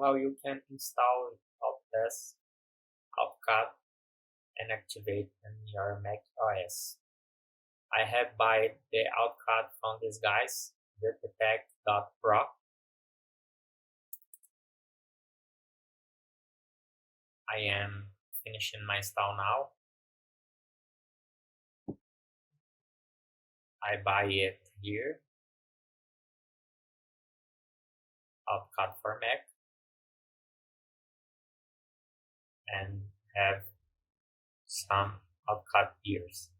how you can install Autodesk AutoCAD and activate in your Mac OS. I have bought the AutoCAD from these guys, Pro. I am finishing my install now. I buy it here, AutoCAD for Mac, and have some AutoCAD years.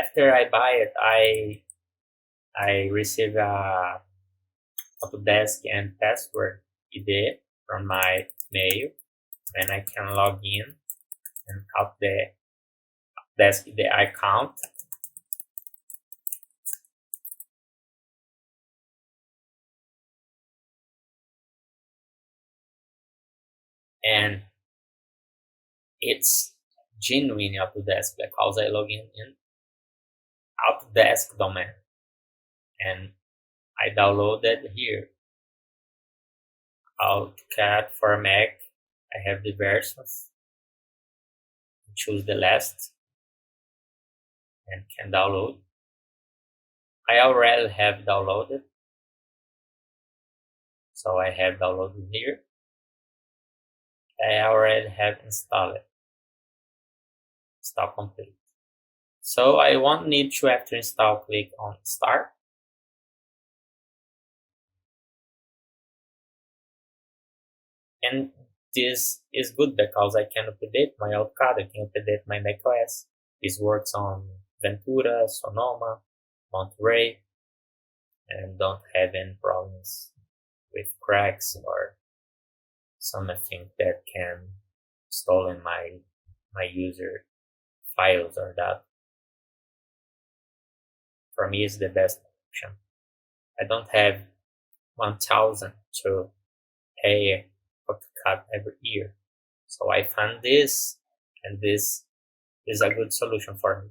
After I buy it, I receive a Autodesk and password ID from my mail, and I can log in and out the Autodesk ID account. And it's genuine Autodesk because I log in Autodesk domain, and I downloaded here AutoCAD for Mac. I have the versions. Choose the last and can download. I already have downloaded, so I have downloaded here. I already have installed it. Install complete. So I won't need to, after install, click on start. And this is good because I can update my AutoCAD, I can update my macOS. This works on Ventura, Sonoma, Monterey, and don't have any problems with cracks or something that can stolen my user files or that. For me, it's the best option. I don't have 1,000 to pay AutoCAD every year, so I found this, and this is a good solution for me.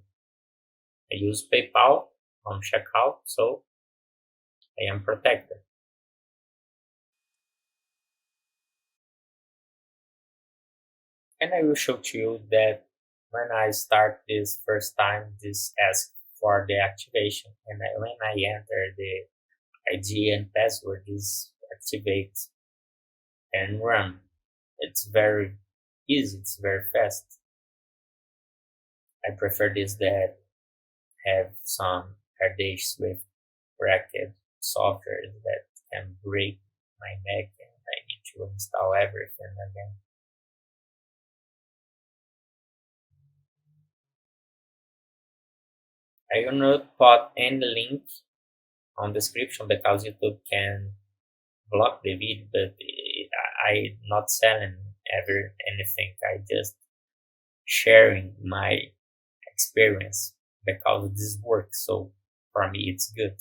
I use PayPal on checkout, so I am protected. And I will show to you that when I start this first time, this asks for the activation, and when I enter the ID and password, this activates and run. It's very easy, it's very fast. I prefer this that have some hard disks with cracked software that can break my Mac and I need to install everything again. I will not put any link on description because YouTube can block the video, but I'm not selling anything. I just sharing my experience because this works, so for me it's good.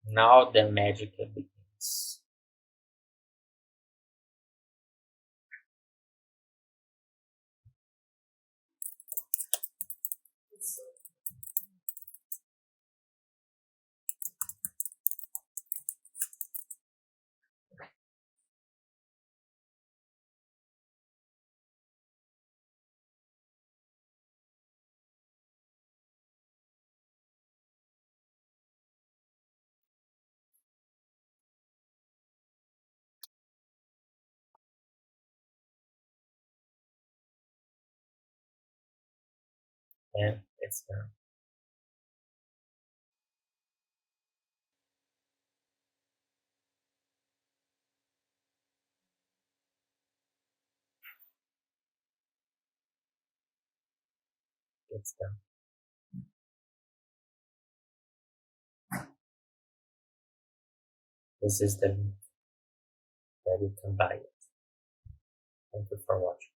Now the magic begins. And it's done. It's done. This is the link that you can buy it. Thank you for watching.